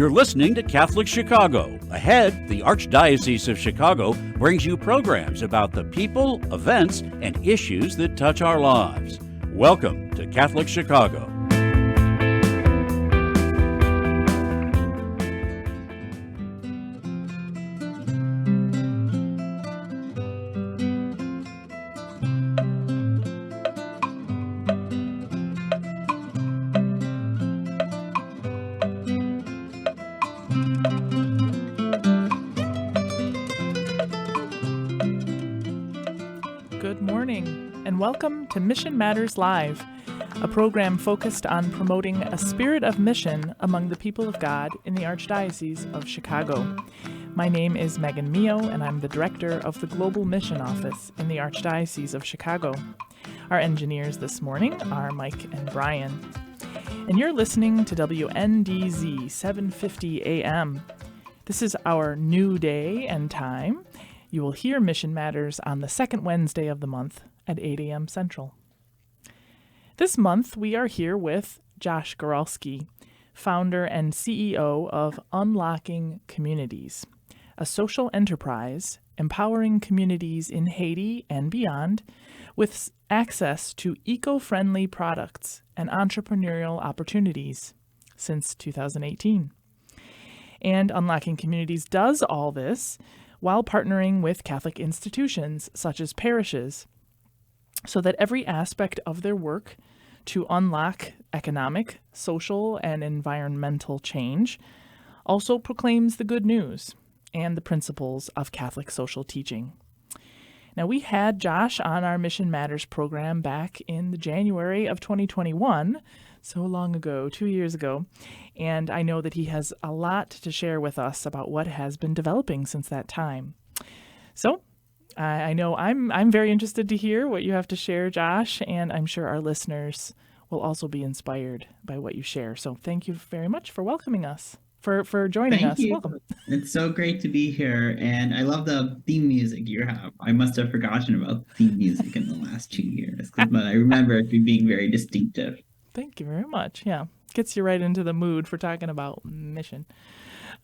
You're listening to Catholic Chicago. Ahead, the Archdiocese of Chicago brings you programs about the people, events, and issues that touch our lives. Welcome to Catholic Chicago. Welcome to Mission Matters Live, a program focused on promoting a spirit of mission among the people of God in the Archdiocese of Chicago. My name is Megan Mio, and I'm the director of the Global Mission Office in the Archdiocese of Chicago. Our engineers this morning are Mike and Brian. And you're listening to WNDZ 750 AM. This is our new day and time. You will hear Mission Matters on the second Wednesday of the month at 8 a.m. Central. This month, we are here with Josh Goralski, founder and CEO of Unlocking Communities, a social enterprise empowering communities in Haiti and beyond with access to eco-friendly products and entrepreneurial opportunities since 2018. And Unlocking Communities does all this while partnering with Catholic institutions such as parishes, so that every aspect of their work to unlock economic, social, and environmental change also proclaims the good news and the principles of Catholic social teaching. Now, we had Josh on our Mission Matters program back in the January of 2021, so long ago, 2 years ago, and I know that he has a lot to share with us about what has been developing since that time. So, I know I'm very interested to hear what you have to share, Josh, and I'm sure our listeners will also be inspired by what you share. So thank you very much for welcoming us, for joining us. Thank you. Welcome. It's so great to be here, and I love the theme music you have. I must have forgotten about the theme music in the last 2 years, but I remember it being very distinctive. Thank you very much. Yeah, gets you right into the mood for talking about mission.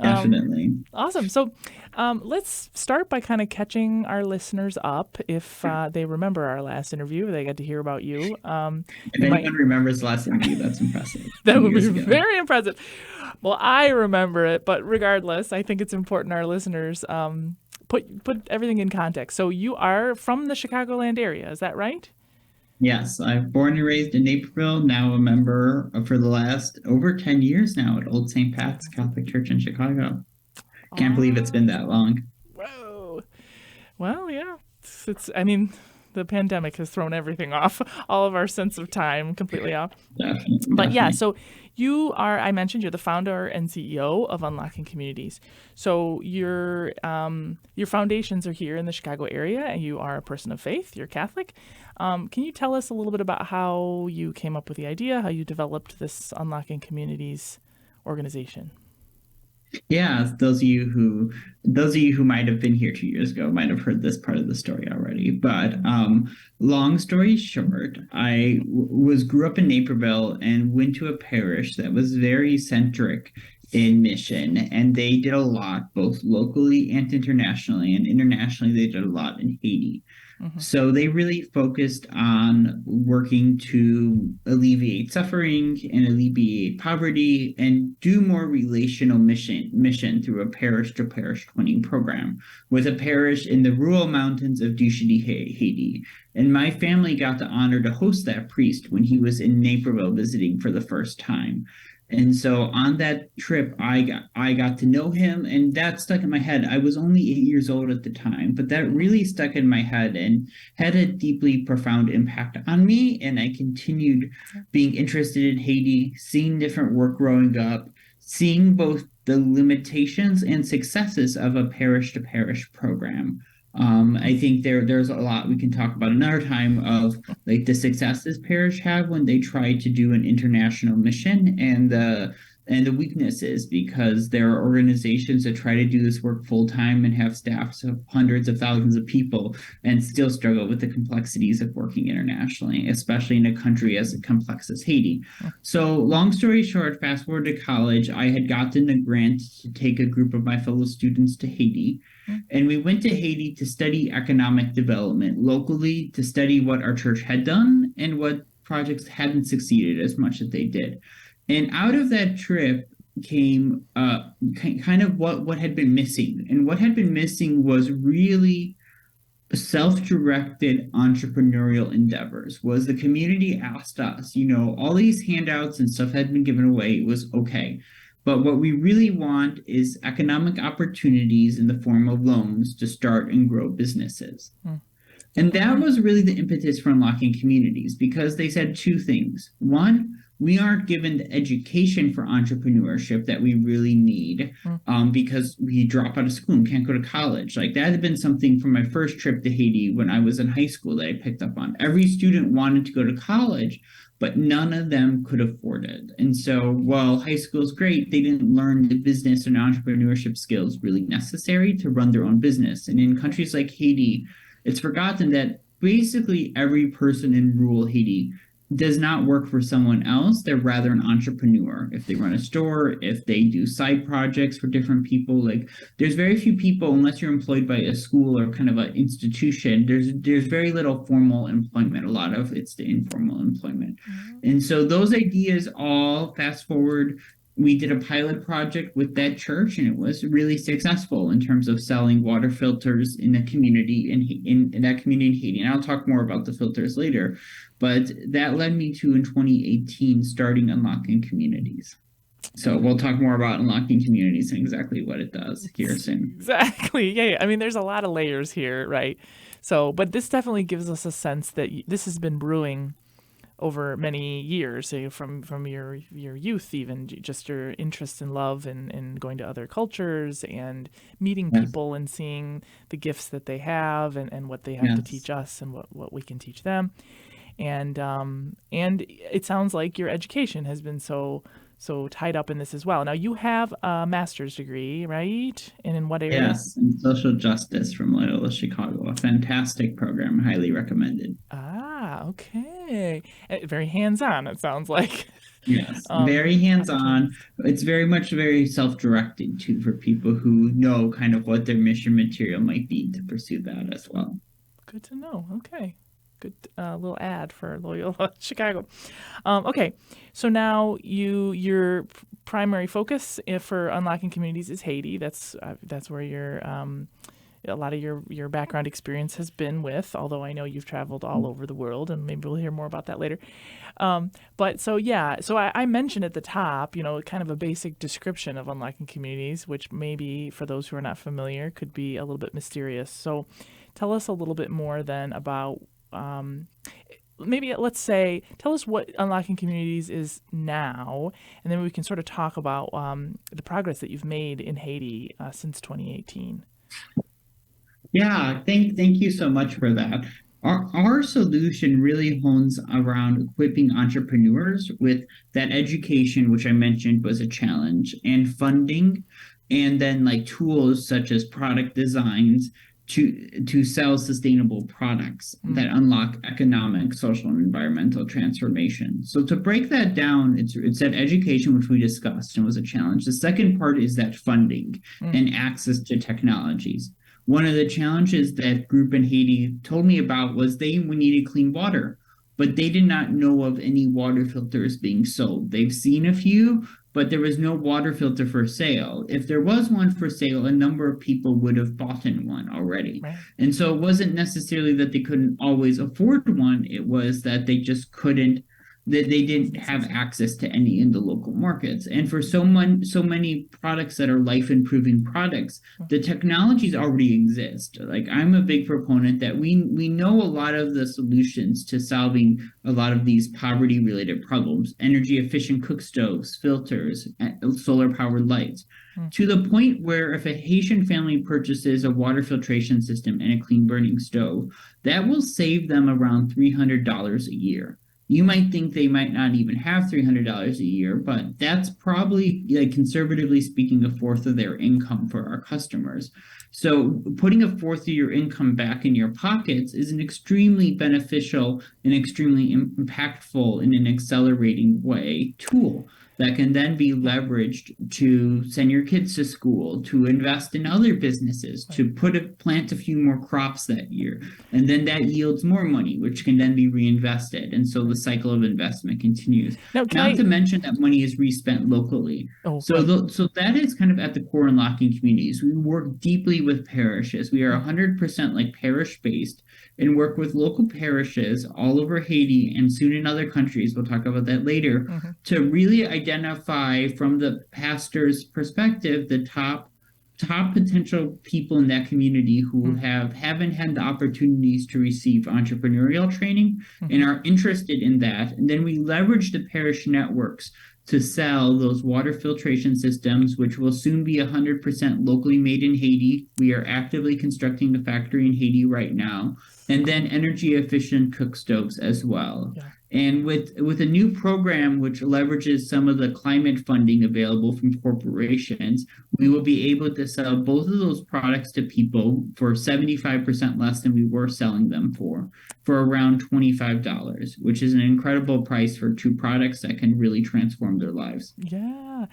Definitely. Awesome. So let's start by kind of catching our listeners up. If they remember our last interview, they got to hear about you. If anyone remembers the last interview, that's impressive. That would be very impressive. Well, I remember it, but regardless, I think it's important our listeners put everything in context. So you are from the Chicagoland area, is that right? Yes, I'm born and raised in Naperville, now a member for the last over 10 years now at Old St. Pat's Catholic Church in Chicago. Can't believe it's been that long. Whoa. Well, yeah. I mean, the pandemic has thrown everything off, all of our sense of time completely off. Definitely. But yeah, so you are, I mentioned you're the founder and CEO of Unlocking Communities. So your foundations are here in the Chicago area, and you are a person of faith, you're Catholic. Can you tell us a little bit about how you came up with the idea, how you developed this Unlocking Communities organization? Yeah, those of you who might have been here 2 years ago might have heard this part of the story already. But long story short, I grew up in Naperville and went to a parish that was very centric in mission, and they did a lot both locally and internationally. And internationally, they did a lot in Haiti. Mm-hmm. So they really focused on working to alleviate suffering and alleviate poverty and do more relational mission through a parish-to-parish twinning program with a parish in the rural mountains of Duchedy, Haiti. And my family got the honor to host that priest when he was in Naperville visiting for the first time. And so on that trip, I got to know him, and that stuck in my head. I was only 8 years old at the time, but that really stuck in my head and had a deeply profound impact on me. And I continued being interested in Haiti, seeing different work growing up, seeing both the limitations and successes of a parish-to-parish program. I think there's a lot we can talk about another time of like the successes parish have when they try to do an international mission and and the weaknesses, because there are organizations that try to do this work full time and have staffs of hundreds of thousands of people and still struggle with the complexities of working internationally, especially in a country as complex as Haiti. So long story short, fast forward to college, I had gotten a grant to take a group of my fellow students to Haiti. And we went to Haiti to study economic development locally, to study what our church had done and what projects hadn't succeeded as much as they did. And out of that trip came kind of what had been missing. And what had been missing was really self-directed entrepreneurial endeavors. Was the community asked us, all these handouts and stuff had been given away. It was okay. But what we really want is economic opportunities in the form of loans to start and grow businesses. And that was really the impetus for unlocking communities, because they said two things. One, we aren't given the education for entrepreneurship that we really need because we drop out of school and can't go to college. Like, that had been something from my first trip to Haiti when I was in high school that I picked up on. Every student wanted to go to college, but none of them could afford it. And so while high school is great, they didn't learn the business and entrepreneurship skills really necessary to run their own business. And in countries like Haiti, it's forgotten that basically every person in rural Haiti does not work for someone else. They're rather an entrepreneur. If they run a store, if they do side projects for different people, like, there's very few people, unless you're employed by a school or kind of an institution, there's very little formal employment. A lot of it's the informal employment. And so those ideas all, fast forward, we did a pilot project with that church, and it was really successful in terms of selling water filters in a community in that community in Haiti. And I'll talk more about the filters later, but that led me to, in 2018, starting Unlocking Communities. So we'll talk more about Unlocking Communities and exactly what it does here soon. Exactly. Yeah. I mean, there's a lot of layers here, right? So, but this definitely gives us a sense that this has been brewing over many years, say from your youth, even just your interest and love and going to other cultures and meeting people and seeing the gifts that they have and what they have to teach us and what we can teach them. And it sounds like your education has been so tied up in this as well. Now, you have a master's degree, right? And in what area? Yes, in social justice from Loyola Chicago. A fantastic program, highly recommended. Ah, okay. Very hands-on, it sounds like. Yes, very hands-on. It's very self-directed too, for people who know kind of what their mission material might be to pursue that as well. Good to know. Okay. Good little ad for Loyola Chicago. Okay, so now your primary focus for Unlocking Communities is Haiti. That's where your a lot of your background experience has been with. Although I know you've traveled all over the world, and maybe we'll hear more about that later. But so I mentioned at the top, kind of a basic description of Unlocking Communities, which maybe for those who are not familiar could be a little bit mysterious. So tell us a little bit more then about. Maybe let's say, tell us what Unlocking Communities is now, and then we can sort of talk about the progress that you've made in Haiti since 2018. Yeah, thank you so much for that. Our solution really hones around equipping entrepreneurs with that education, which I mentioned was a challenge, and funding, and then like tools such as product designs to sell sustainable products that unlock economic, social, and environmental transformation. So to break that down, it's that education, which we discussed and was a challenge. The second part is that funding and access to technologies. One of the challenges that group in Haiti told me about was we needed clean water, but they did not know of any water filters being sold. They've seen a few, but there was no water filter for sale. If there was one for sale, a number of people would have bought one already. Right. And so it wasn't necessarily that they couldn't always afford one. It was that they just couldn't, that they didn't have access to any in the local markets. And for so many products that are life-improving products, the technologies already exist. Like, I'm a big proponent that we know a lot of the solutions to solving a lot of these poverty-related problems: energy-efficient cook stoves, filters, solar-powered lights, to the point where if a Haitian family purchases a water filtration system and a clean burning stove, that will save them around $300 a year. You might think they might not even have $300 a year, but that's probably, like, conservatively speaking, a fourth of their income for our customers. So putting a fourth of your income back in your pockets is an extremely beneficial and extremely impactful in an accelerating way tool that can then be leveraged to send your kids to school, to invest in other businesses, to plant a few more crops that year. And then that yields more money, which can then be reinvested. And so the cycle of investment continues. Now, Not to mention that money is respent locally. So that is kind of at the core in locking communities. We work deeply with parishes. We are 100% like parish-based and work with local parishes all over Haiti and soon in other countries, we'll talk about that later, to really identify from the pastor's perspective the top potential people in that community who haven't had the opportunities to receive entrepreneurial training and are interested in that. And then we leverage the parish networks to sell those water filtration systems, which will soon be 100% locally made in Haiti. We are actively constructing a factory in Haiti right now. And then energy efficient cook stoves as well. Yeah. And with a new program which leverages some of the climate funding available from corporations, we will be able to sell both of those products to people for 75% less than we were selling them for around $25, which is an incredible price for two products that can really transform their lives. Yeah.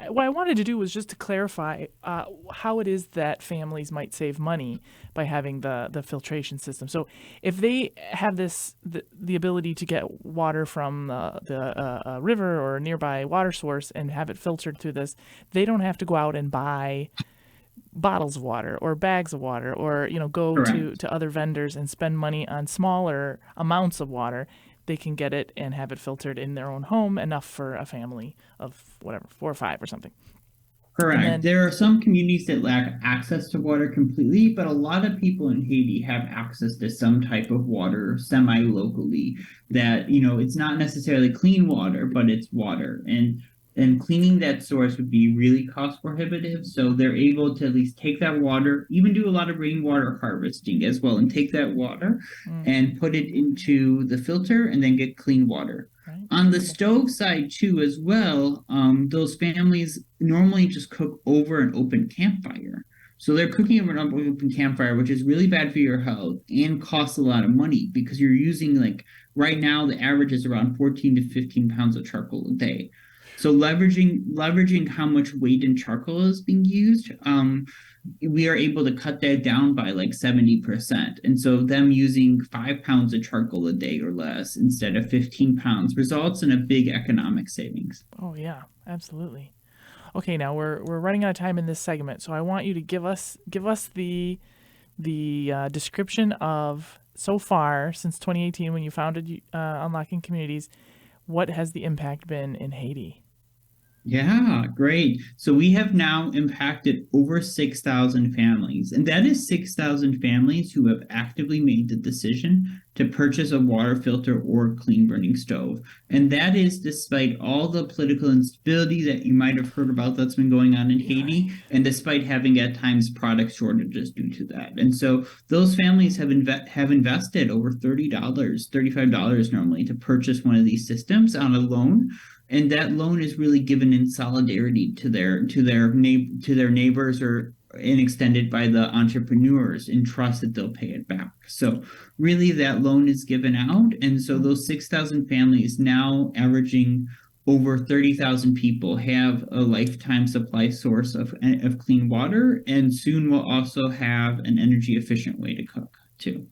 What I wanted to do was just to clarify how it is that families might save money by having the filtration system. So if they have the ability to get water from the river or a nearby water source and have it filtered through this, they don't have to go out and buy bottles of water or bags of water or go to other vendors and spend money on smaller amounts of water. They can get it and have it filtered in their own home, enough for a family of whatever, 4 or 5 or something. Correct. There are some communities that lack access to water completely, but a lot of people in Haiti have access to some type of water semi-locally that, it's not necessarily clean water, but it's water. And cleaning that source would be really cost prohibitive. So they're able to at least take that water, even do a lot of rainwater harvesting as well, and take that water and put it into the filter and then get clean water. Right. On the stove side too, as well, those families normally just cook over an open campfire. So they're cooking over an open campfire, which is really bad for your health and costs a lot of money because you're using, right now, the average is around 14 to 15 pounds of charcoal a day. So leveraging how much weight in charcoal is being used, we are able to cut that down by 70%. And so them using 5 pounds of charcoal a day or less instead of 15 pounds results in a big economic savings. Oh, yeah, absolutely. Okay, now we're running out of time in this segment, so I want you to give us the description of, so far since 2018 when you founded Unlocking Communities, what has the impact been in Haiti? Yeah, great. So we have now impacted over 6,000 families, and that is 6,000 families who have actively made the decision to purchase a water filter or clean burning stove. And that is despite all the political instability that you might have heard about that's been going on in Haiti, and despite having at times product shortages due to that. And so those families have invested over $30, $35 normally to purchase one of these systems on a loan. And that loan is really given in solidarity to their neighbors and extended by the entrepreneurs in trust that they'll pay it back. So really that loan is given out. And so those 6,000 families, now averaging over 30,000 people, have a lifetime supply source of clean water, and soon will also have an energy efficient way to cook too.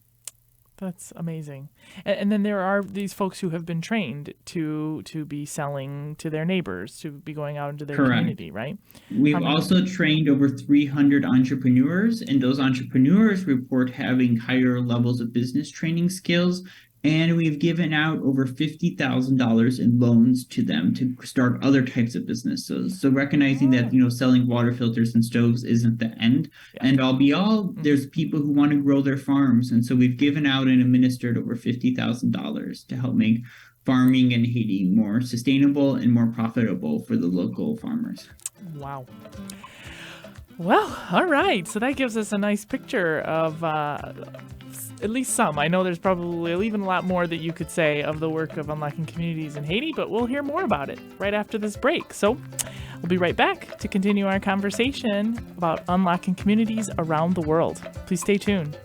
That's amazing. And then there are these folks who have been trained to be selling to their neighbors, to be going out into their community, right? We've also trained over 300 entrepreneurs, and those entrepreneurs report having higher levels of business training skills. And we've given out over $50,000 in loans to them to start other types of businesses. So recognizing that, selling water filters and stoves isn't the end. Yeah. And all be all, there's people who want to grow their farms. And so we've given out and administered over $50,000 to help make farming in Haiti more sustainable and more profitable for the local farmers. Wow. Well, all right. So that gives us a nice picture of at least some. I know there's probably even a lot more that you could say of the work of unlocking communities in Haiti, but we'll hear more about it right after this break. So we'll be right back to continue our conversation about unlocking communities around the world. Please stay tuned.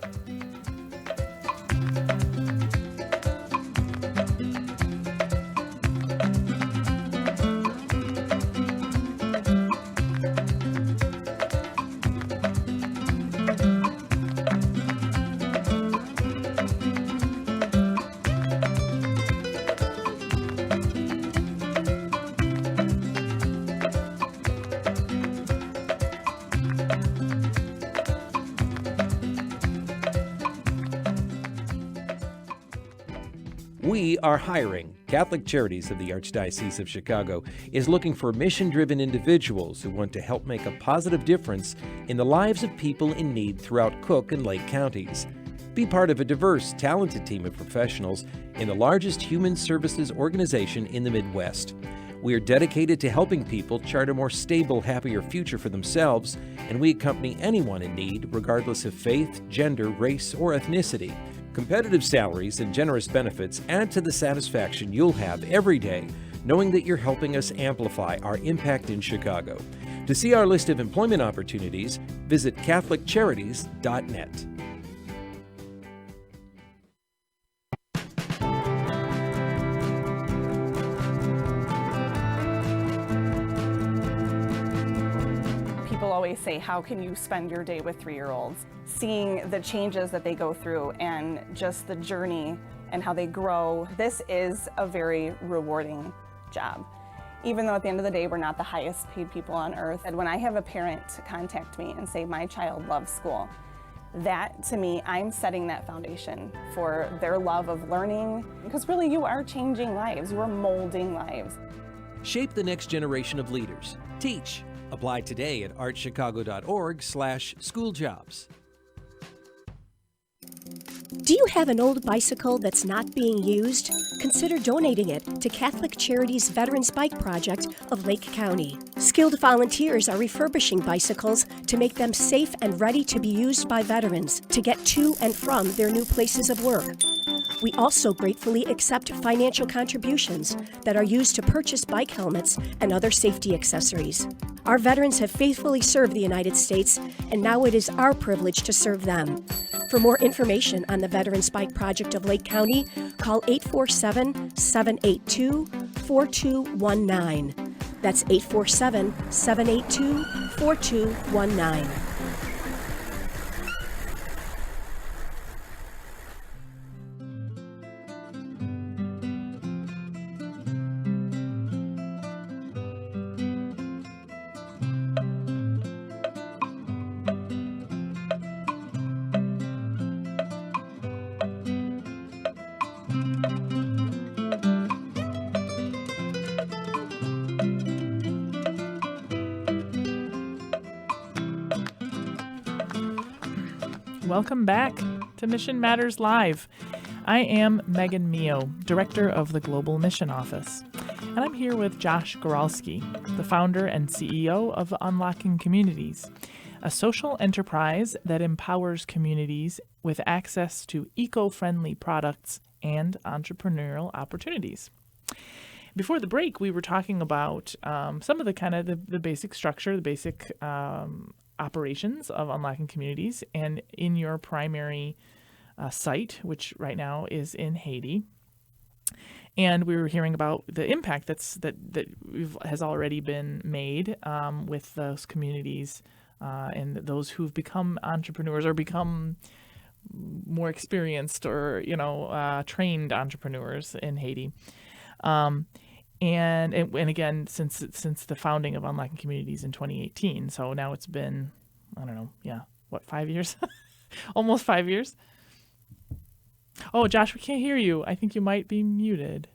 We are hiring. Catholic Charities of the Archdiocese of Chicago is looking for mission-driven individuals who want to help make a positive difference in the lives of people in need throughout Cook and Lake counties. Be part of a diverse, talented team of professionals in the largest human services organization in the Midwest. We are dedicated to helping people chart a more stable, happier future for themselves, and we accompany anyone in need, regardless of faith, gender, race, or ethnicity. Competitive salaries and generous benefits add to the satisfaction you'll have every day knowing that you're helping us amplify our impact in Chicago. To see our list of employment opportunities, visit CatholicCharities.net. People always say, how can you spend your day with 3-year-olds? Seeing the changes that they go through and just the journey and how they grow, this is a very rewarding job. Even though at the end of the day, we're not the highest paid people on earth. And when I have a parent contact me and say, my child loves school, that to me, I'm setting that foundation for their love of learning. Because really, you are changing lives, you are molding lives. Shape the next generation of leaders. Teach. Apply today at archchicago.org/schooljobs. Do you have an old bicycle that's not being used? Consider donating it to Catholic Charities Veterans Bike Project of Lake County. Skilled volunteers are refurbishing bicycles to make them safe and ready to be used by veterans to get to and from their new places of work. We also gratefully accept financial contributions that are used to purchase bike helmets and other safety accessories. Our veterans have faithfully served the United States, and now it is our privilege to serve them. For more information on the Veterans Bike Project of Lake County, call 847-782-4219. That's 847-782-4219. Welcome back to Mission Matters Live. I am Megan Mio, Director of the Global Mission Office, and I'm here with Josh Goralski, the founder and CEO of Unlocking Communities, a social enterprise that empowers communities with access to eco-friendly products and entrepreneurial opportunities. Before the break, we were talking about some of the basic structure, the basic operations of Unlocking Communities, and in your primary site, which right now is in Haiti. And we were hearing about the impact that has already been made with those communities and those who've become entrepreneurs or become more experienced or trained entrepreneurs in Haiti. And again, since the founding of Unlocking Communities in 2018, so now it's been, 5 years? Almost 5 years. Oh, Josh, we can't hear you. I think you might be muted.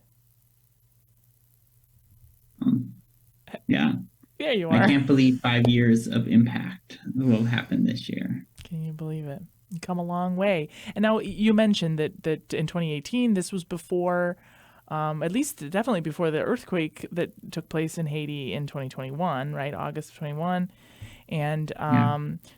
Yeah. There you are. I can't believe 5 years of impact will happen this year. Can you believe it? You come a long way. And now you mentioned that in 2018, this was before at least definitely before the earthquake that took place in Haiti in 2021, right? August of 21. And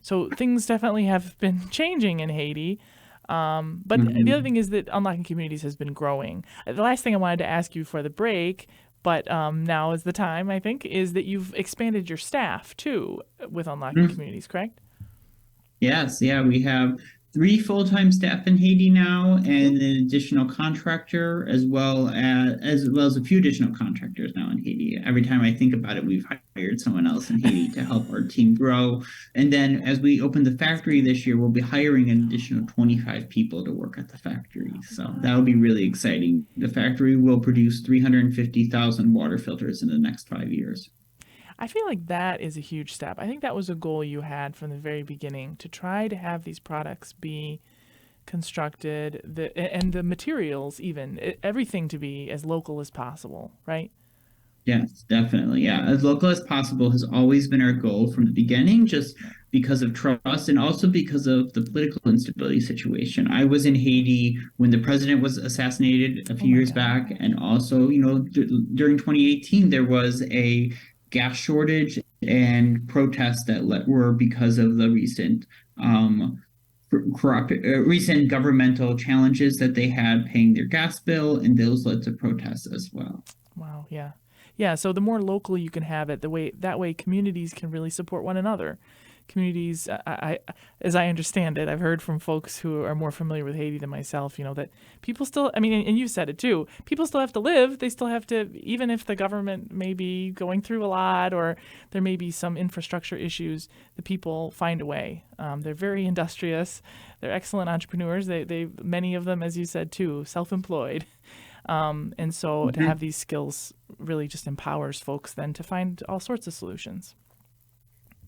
so things definitely have been changing in Haiti. But the other thing is that Unlocking Communities has been growing. The last thing I wanted to ask you for the break, but now is the time, I think, is that you've expanded your staff, too, with Unlocking Communities, correct? Yes, yeah, we have 3 full-time staff in Haiti now, and an additional contractor, as well as a few additional contractors now in Haiti. Every time I think about it, we've hired someone else in Haiti to help our team grow. And then as we open the factory this year, we'll be hiring an additional 25 people to work at the factory. So that'll be really exciting. The factory will produce 350,000 water filters in the next 5 years. I feel like that is a huge step. I think that was a goal you had from the very beginning, to try to have these products be constructed, and the materials, even everything, to be as local as possible, right? Yes, definitely. Yeah, as local as possible has always been our goal from the beginning, just because of trust and also because of the political instability situation. I was in Haiti when the president was assassinated a few years back, and also, during 2018 there was a gas shortage and protests that were because of the recent recent governmental challenges that they had paying their gas bill, and those led to protests as well. Wow, yeah. Yeah, so the more local you can have it, that way communities can really support one another. Communities, as I understand it, I've heard from folks who are more familiar with Haiti than myself, that people still, and you said it too, people still have to live. They still have to, even if the government may be going through a lot or there may be some infrastructure issues, the people find a way. They're very industrious. They're excellent entrepreneurs. They many of them, as you said too, self-employed. And so to have these skills really just empowers folks then to find all sorts of solutions.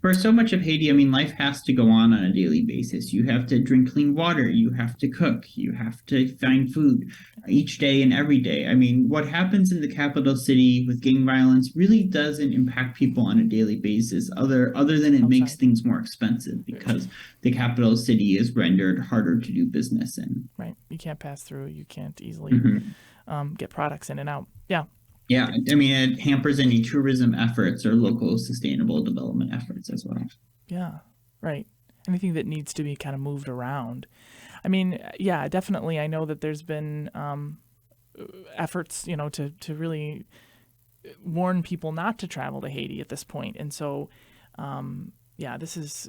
For so much of Haiti, life has to go on a daily basis. You have to drink clean water. You have to cook. You have to find food each day and every day. What happens in the capital city with gang violence really doesn't impact people on a daily basis, other than it makes things more expensive because the capital city is rendered harder to do business in. Right. You can't pass through. You can't easily get products in and out. Yeah. Yeah, it hampers any tourism efforts or local sustainable development efforts as well. Yeah, right. Anything that needs to be kind of moved around. Yeah, definitely. I know that there's been efforts, to really warn people not to travel to Haiti at this point. And so, this is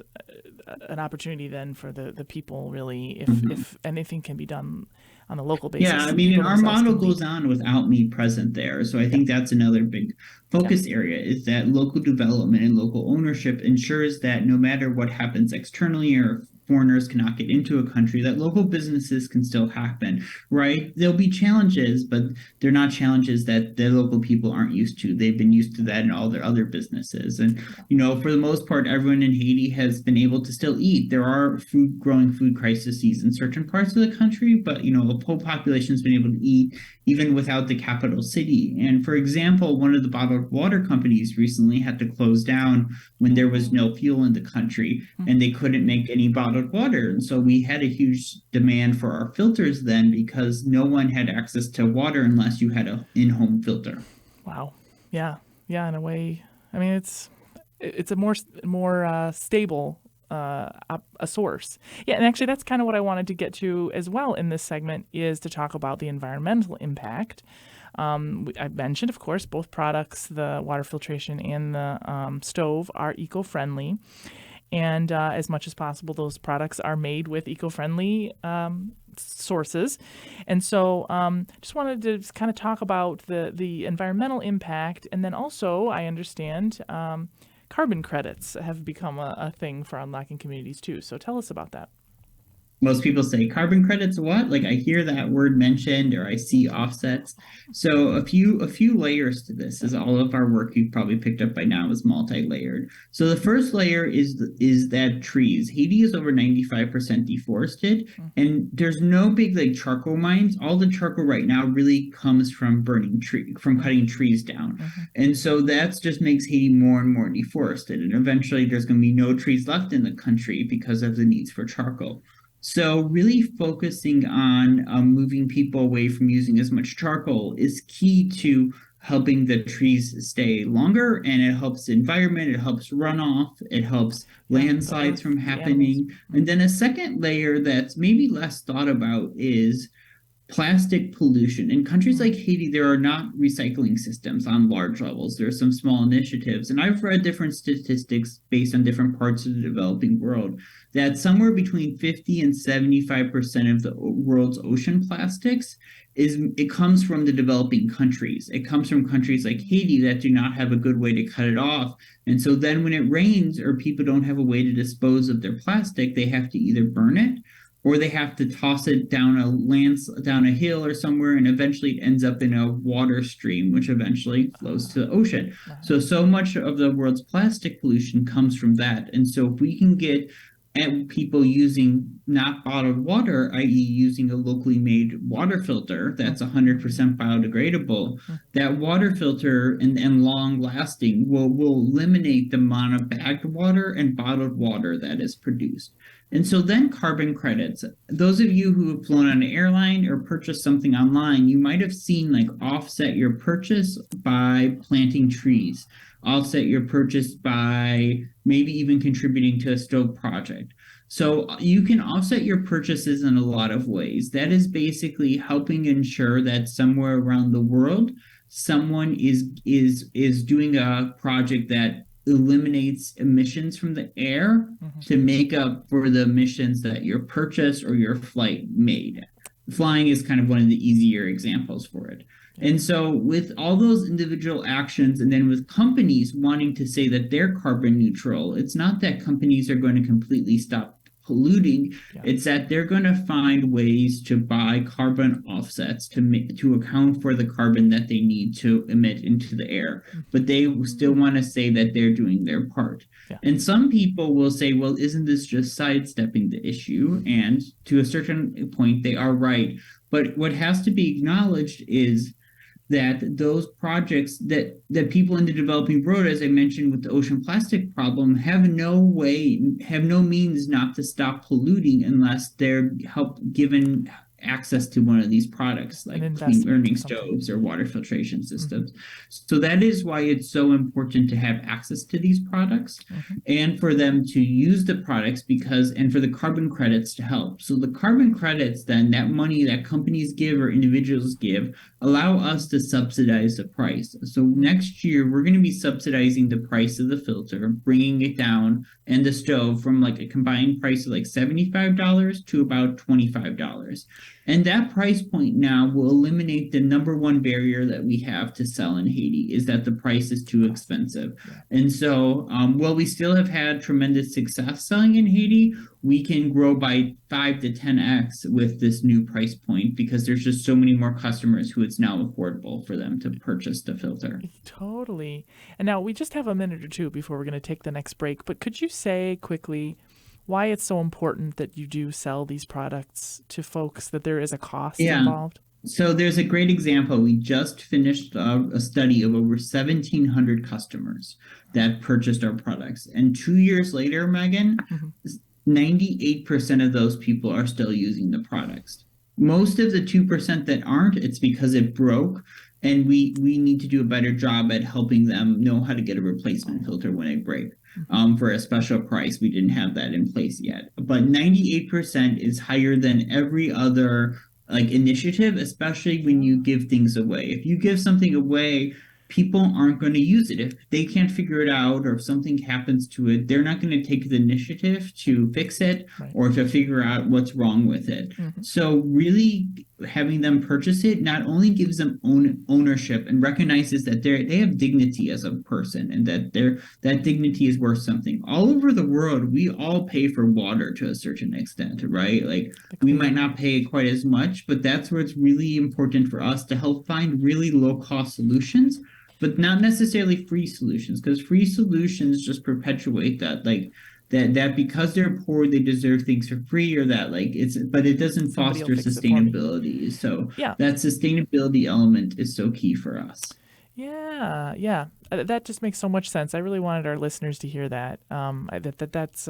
an opportunity then for the people, really, if anything can be done on a local basis. Yeah, and our model goes on without me present there. So I think that's another big focus area, is that local development and local ownership ensures that no matter what happens externally or foreigners cannot get into a country, that local businesses can still happen, right? There'll be challenges, but they're not challenges that the local people aren't used to. They've been used to that in all their other businesses. And, for the most part, everyone in Haiti has been able to still eat. There are growing food crises in certain parts of the country, but, the whole population has been able to eat even without the capital city. And for example, one of the bottled water companies recently had to close down when there was no fuel in the country and they couldn't make any bottled water. And so we had a huge demand for our filters then, because no one had access to water unless you had an in-home filter. Wow. Yeah. In a way, it's a more stable a source. Yeah, and actually that's kind of what I wanted to get to as well in this segment, is to talk about the environmental impact. I mentioned, of course, both products, the water filtration and the stove, are eco-friendly. And as much as possible, those products are made with eco-friendly sources. And so just wanted to kind of talk about the environmental impact. And then also, I understand, carbon credits have become a thing for Unlocking Communities too. So tell us about that. Most people say carbon credits, what? I hear that word mentioned, or I see offsets. So a few layers to this, as all of our work you've probably picked up by now is multi-layered. So the first layer is that trees. Haiti is over 95% deforested, and there's no big charcoal mines. All the charcoal right now really comes from from cutting trees down. And so that just makes Haiti more and more deforested. And eventually there's going to be no trees left in the country because of the needs for charcoal. So really focusing on moving people away from using as much charcoal is key to helping the trees stay longer, and it helps the environment, it helps runoff, it helps landslides from happening. And then a second layer that's maybe less thought about is plastic pollution. In countries like Haiti, there are not recycling systems on large levels. There are some small initiatives, and I've read different statistics based on different parts of the developing world that somewhere between 50 and 75% of the world's ocean plastics it comes from the developing countries. It comes from countries like Haiti that do not have a good way to cut it off. And so then when it rains or people don't have a way to dispose of their plastic, they have to either burn it or they have to toss it down a hill or somewhere, and eventually it ends up in a water stream, which eventually flows to the ocean. So much of the world's plastic pollution comes from that. And so if we can get at people using not bottled water, i.e. using a locally made water filter that's 100% biodegradable, that water filter and long lasting will eliminate the amount of bagged water and bottled water that is produced. And so then carbon credits. Those of you who have flown on an airline or purchased something online, you might have seen like offset your purchase by planting trees, offset your purchase by maybe even contributing to a stove project. So you can offset your purchases in a lot of ways. That is basically helping ensure that somewhere around the world, someone is doing a project that eliminates emissions from the air to make up for the emissions that your purchase or your flight made. Flying is kind of one of the easier examples for it. And so with all those individual actions, and then with companies wanting to say that they're carbon neutral, it's not that companies are going to completely stop polluting. It's that they're going to find ways to buy carbon offsets to account for the carbon that they need to emit into the air. But they still want to say that they're doing their part. And some people will say, well, isn't this just sidestepping the issue? And to a certain point, they are right. But what has to be acknowledged is that those projects that people in the developing world, as I mentioned with the ocean plastic problem, have no means not to stop polluting unless they're given access to one of these products like clean burning stoves or water filtration systems. So that is why it's so important to have access to these products and for them to use the products and for the carbon credits to help. So the carbon credits, then, that money that companies give or individuals give, allow us to subsidize the price. So next year, we're going to be subsidizing the price of the filter, bringing it down, and the stove from like a combined price of like $75 to about $25. And that price point now will eliminate the number one barrier that we have to sell in Haiti, is that the price is too expensive. And so while we still have had tremendous success selling in Haiti, we can grow by 5 to 10x with this new price point because there's just so many more customers who it's now affordable for them to purchase the filter. Totally. And now we just have a minute or two before we're going to take the next break, but could you say quickly why it's so important that you do sell these products to folks, that there is a cost involved? So there's a great example. We just finished a study of over 1,700 customers that purchased our products. And 2 years later, Megan, 98% of those people are still using the products. Most of the 2% that aren't, it's because it broke. And we need to do a better job at helping them know how to get a replacement filter when it breaks. For a special price. We didn't have that in place yet. But 98% is higher than every other initiative, especially when you give things away. If you give something away, people aren't going to use it. If they can't figure it out or if something happens to it, they're not going to take the initiative to fix it or to figure out what's wrong with it. So really having them purchase it not only gives them ownership and recognizes that they have dignity as a person and that that dignity is worth something. All over the world, we all pay for water to a certain extent, right? Like we might not pay quite as much, but that's where it's really important for us to help find really low-cost solutions, but not necessarily free solutions, because free solutions just perpetuate that, that because they're poor, they deserve things for free, or that but it doesn't foster sustainability. So that sustainability element is so key for us. Yeah. That just makes so much sense. I really wanted our listeners to hear that. That's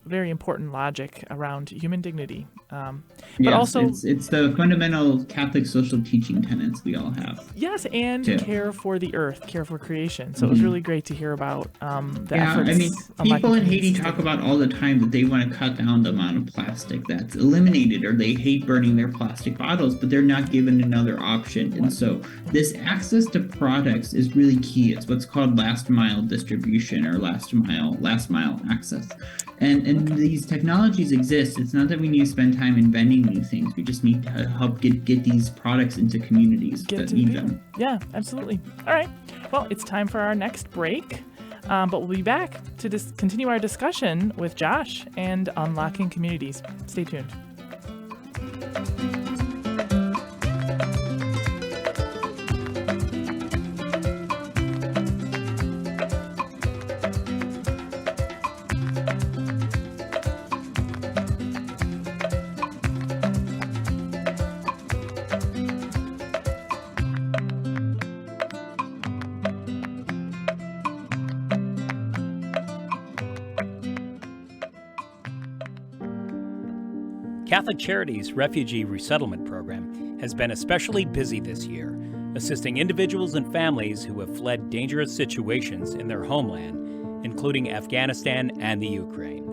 very important logic around human dignity. But yes, also, it's the fundamental Catholic social teaching tenets we all have. yes, and too. care for the earth, care for creation. So it was really great to hear about the Yeah, efforts. I mean, people in Haiti to talk about all the time that they want to cut down the amount of plastic that's eliminated, or they hate burning their plastic bottles, but they're not given another option. And so this access to products is really key. It's what's called last mile distribution, or last mile access. And these technologies exist. It's not that we need to spend time inventing new things. We just need to help get these products into communities that need them. Yeah, absolutely. All right. Well, it's time for our next break. But we'll be back to continue our discussion with Josh and unlocking communities. Stay tuned. Catholic Charities' Refugee Resettlement Program has been especially busy this year, assisting individuals and families who have fled dangerous situations in their homeland, including Afghanistan and the Ukraine.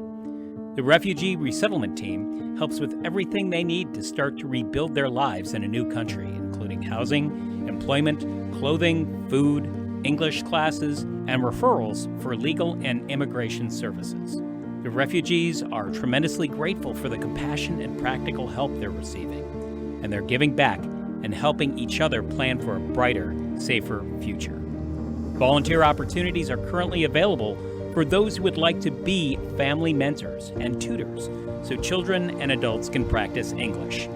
The Refugee Resettlement Team helps with everything they need to start to rebuild their lives in a new country, including housing, employment, clothing, food, English classes, and referrals for legal and immigration services. The refugees are tremendously grateful for the compassion and practical help they're receiving, and they're giving back and helping each other plan for a brighter, safer future. Volunteer opportunities are currently available for those who would like to be family mentors and tutors so children and adults can practice English.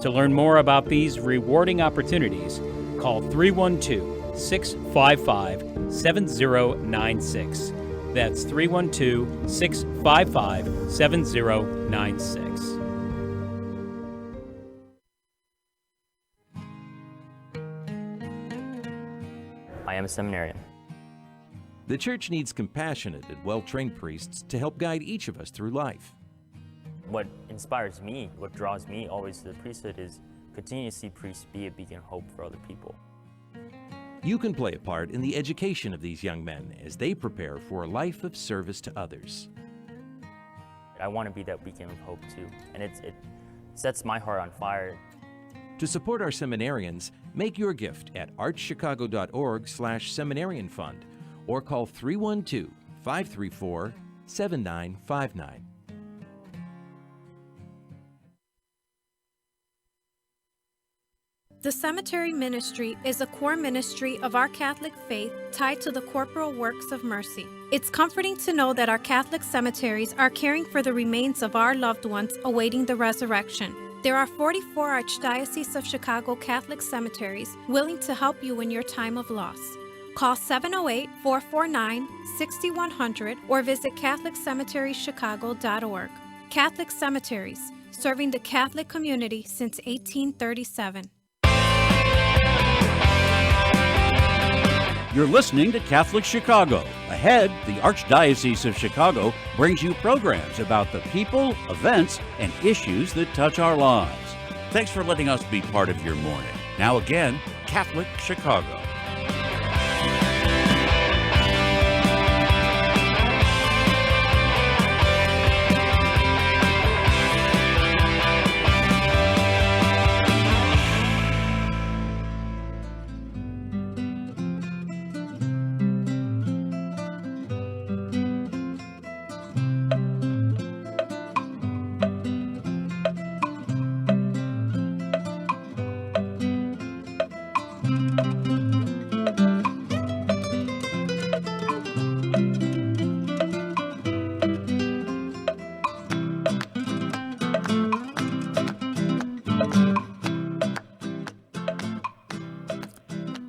To learn more about these rewarding opportunities, call 312-655-7096. That's 312-655-7096. I am a seminarian. The church needs compassionate and well-trained priests to help guide each of us through life. What inspires me, what draws me always to the priesthood is continue to see priests be a beacon of hope for other people. You can play a part in the education of these young men as they prepare for a life of service to others. I want to be that beacon of hope too, and it sets my heart on fire. To support our seminarians, make your gift at archchicago.org/seminarian fund or call 312-534-7959. The cemetery ministry is a core ministry of our Catholic faith tied to the corporal works of mercy. It's comforting to know that our Catholic cemeteries are caring for the remains of our loved ones awaiting the resurrection. There are 44 Archdiocese of Chicago Catholic cemeteries willing to help you in your time of loss. Call 708-449-6100 or visit CatholicCemeteriesChicago.org. Catholic Cemeteries, serving the Catholic community since 1837. You're listening to Catholic Chicago. Ahead, the Archdiocese of Chicago brings you programs about the people, events, and issues that touch our lives. Thanks for letting us be part of your morning. Now again, Catholic Chicago.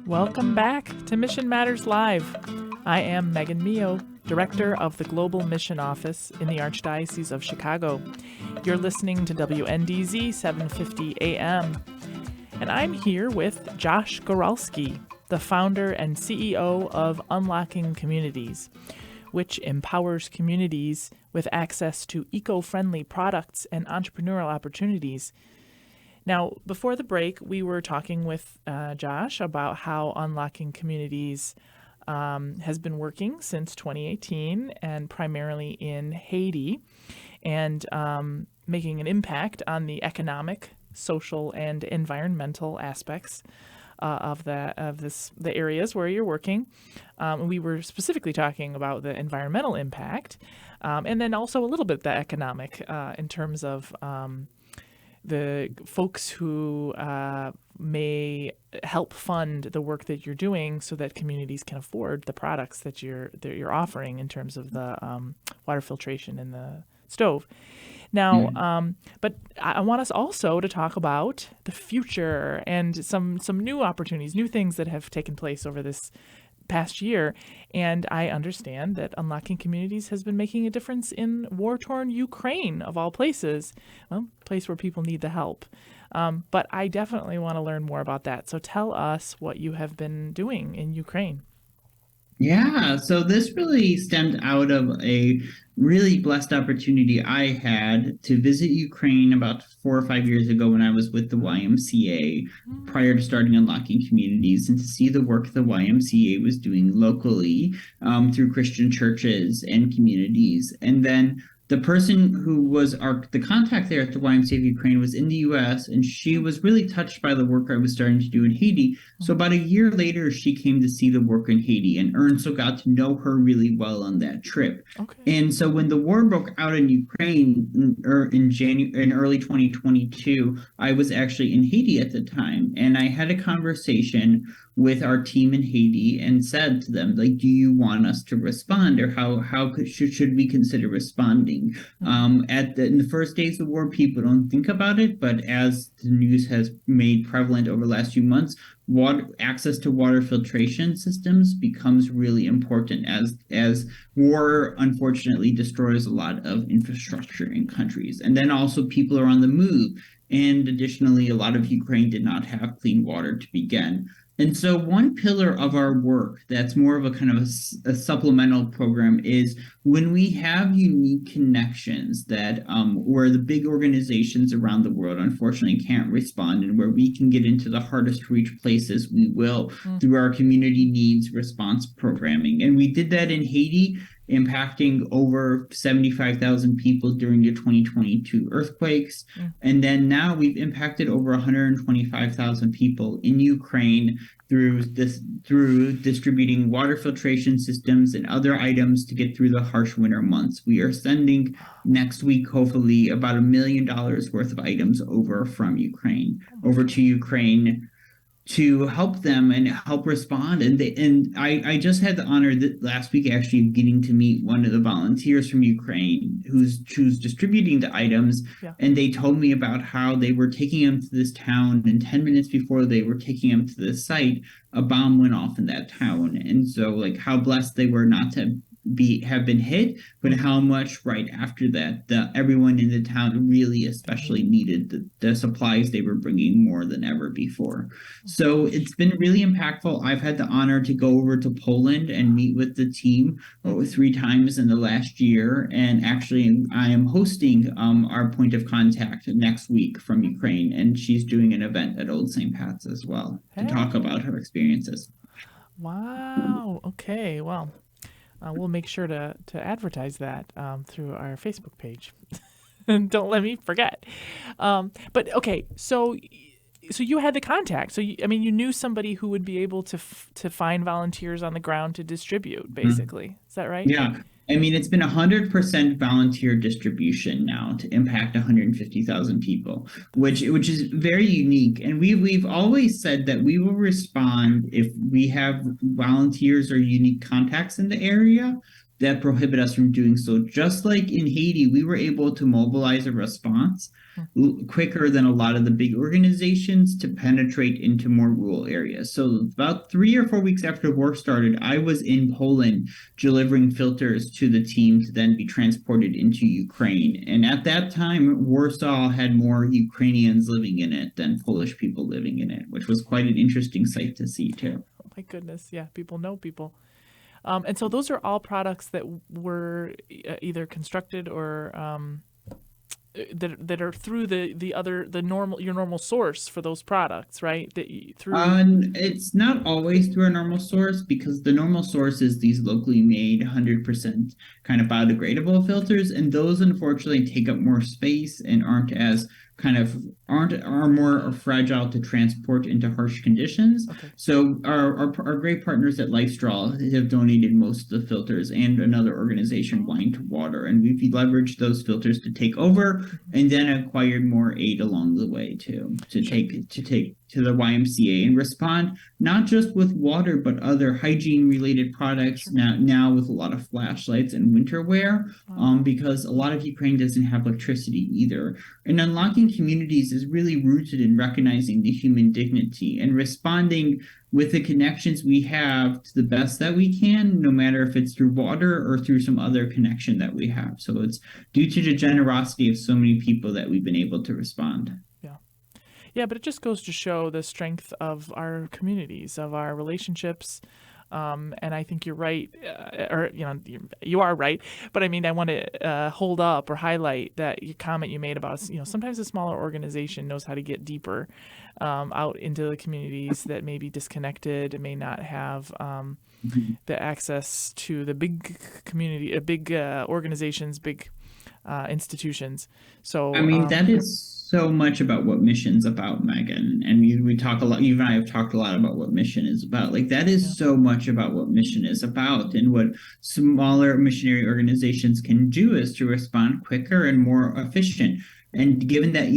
Welcome back to Mission Matters Live. I am Megan Mio, Director of the Global Mission Office in the Archdiocese of Chicago. You're listening to WNDZ 750 AM. And I'm here with Josh Goralski, the founder and CEO of Unlocking Communities. which empowers communities with access to eco-friendly products and entrepreneurial opportunities. Now, before the break, we were talking with Josh about how Unlocking Communities has been working since 2018 and primarily in Haiti, and making an impact on the economic, social, and environmental aspects of the areas where you're working. We were specifically talking about the environmental impact, and then also a little bit the economic in terms of the folks who may help fund the work that you're doing so that communities can afford the products that you're offering in terms of the water filtration in the stove. Now, but I want us also to talk about the future and some new opportunities, new things that have taken place over this past year. And I understand that Unlocking Communities has been making a difference in war-torn Ukraine, of all places, well, a place where people need the help. But I definitely want to learn more about that. So tell us what you have been doing in Ukraine. Yeah, so this really stemmed out of a really blessed opportunity I had to visit Ukraine about 4 or 5 years ago when I was with the YMCA prior to starting Unlocking Communities, and to see the work the YMCA was doing locally through Christian churches and communities. And then the person who was the contact there at the YMCA of Ukraine was in the U.S., and she was really touched by the work I was starting to do in Haiti. So about a year later, she came to see the work in Haiti, and Ernst got to know her really well on that trip. Okay. And so when the war broke out in Ukraine in early 2022, I was actually in Haiti at the time, and I had a conversation with our team in Haiti and said to them, like, do you want us to respond, or should we consider responding? In the first days of the war, people don't think about it, but as the news has made prevalent over the last few months, access to water filtration systems becomes really important as war unfortunately destroys a lot of infrastructure in countries. And then also people are on the move. And additionally, a lot of Ukraine did not have clean water to begin. And so one pillar of our work that's more of a kind of a supplemental program is when we have unique connections that where the big organizations around the world unfortunately can't respond, and where we can get into the hardest to reach places, we will through our community needs response programming. And we did that in Haiti, impacting over 75,000 people during the 2022 earthquakes. And then now we've impacted over 125,000 people in Ukraine through distributing water filtration systems and other items to get through the harsh winter months. We are sending next week, hopefully, about $1 million worth of items over to Ukraine to help them and help respond. And I just had the honor that last week actually of getting to meet one of the volunteers from Ukraine who's distributing the items. Yeah. And they told me about how they were taking them to this town, and 10 minutes before they were taking them to this site, a bomb went off in that town. And so like how blessed they were not to have been hit, but how much right after that everyone in the town really especially needed the supplies they were bringing more than ever before. So it's been really impactful. I've had the honor to go over to Poland and meet with the team 3 times in the last year, and actually I am hosting our point of contact next week from Ukraine, and she's doing an event at Old St. Pat's as well to talk about her experiences. Wow. Okay. Well, we'll make sure to advertise that through our Facebook page. And don't let me forget. But okay, so you had the contact. So you knew somebody who would be able to find volunteers on the ground to distribute, basically. Is that right? Yeah. I mean, it's been 100% volunteer distribution now to impact 150,000 people, which is very unique. And we've always said that we will respond if we have volunteers or unique contacts in the area that prohibit us from doing so. Just like in Haiti, we were able to mobilize a response quicker than a lot of the big organizations to penetrate into more rural areas. So about 3 or 4 weeks after war started, I was in Poland delivering filters to the team to then be transported into Ukraine. And at that time, Warsaw had more Ukrainians living in it than Polish people living in it, which was quite an interesting sight to see too. Oh my goodness. Yeah, people know people. And so those are all products that were either constructed or that are through your normal source for those products, right? It's not always through a normal source, because the normal source is these locally made 100% kind of biodegradable filters, and those unfortunately take up more space and are more fragile to transport into harsh conditions. Okay. So our great partners at LifeStraw have donated most of the filters, and another organization, Wine to Water, and we've leveraged those filters to take over, and then acquired more aid along the way to take to the YMCA and respond not just with water but other hygiene related products. Now with a lot of flashlights and winter wear, because a lot of Ukraine doesn't have electricity either. And unlocking communities is really rooted in recognizing the human dignity and responding with the connections we have to the best that we can, no matter if it's through water or through some other connection that we have. So it's due to the generosity of so many people that we've been able to respond. Yeah, but it just goes to show the strength of our communities, of our relationships. And I think you're right, you are right. But I mean, I want to hold up or highlight that comment you made about, sometimes a smaller organization knows how to get deeper out into the communities that may be disconnected and may not have the access to the big community, big organizations, big institutions. So I mean, that is so much about what mission's about, Megan. And we talk a lot, you and I have talked a lot about what mission is about. Like, that is so much about what mission is about, and what smaller missionary organizations can do is to respond quicker and more efficient. And given that,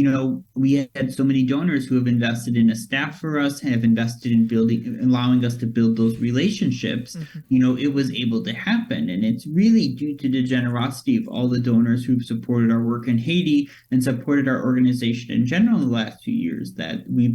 we had so many donors who have invested in a staff for us, have invested in allowing us to build those relationships, it was able to happen. And it's really due to the generosity of all the donors who've supported our work in Haiti and supported our organization in general in the last few years that we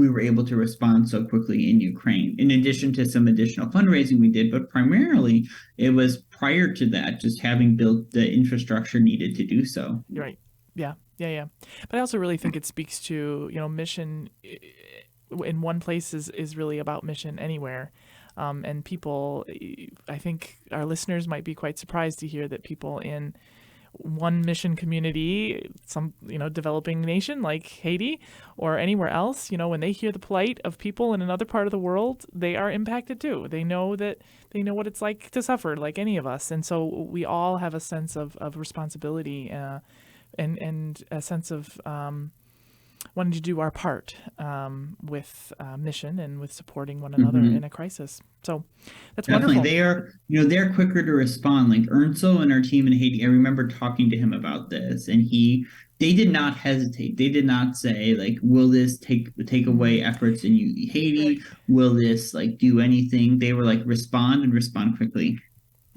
were able to respond so quickly in Ukraine, in addition to some additional fundraising we did. But primarily, it was prior to that, just having built the infrastructure needed to do so. Right. Yeah. But I also really think it speaks to, mission in one place is really about mission anywhere. And people, I think our listeners might be quite surprised to hear that people in one mission community, some, developing nation like Haiti or anywhere else, when they hear the plight of people in another part of the world, they are impacted too. They know what it's like to suffer, like any of us. And so we all have a sense of responsibility, and a sense of wanting to do our part with mission and with supporting one another in a crisis. So that's definitely wonderful. They're quicker to respond. Like Ernso and our team in Haiti, I remember talking to him about this, and they did not hesitate. They did not say, like, will this take away efforts in Haiti? Will this do anything? They were like, respond and respond quickly.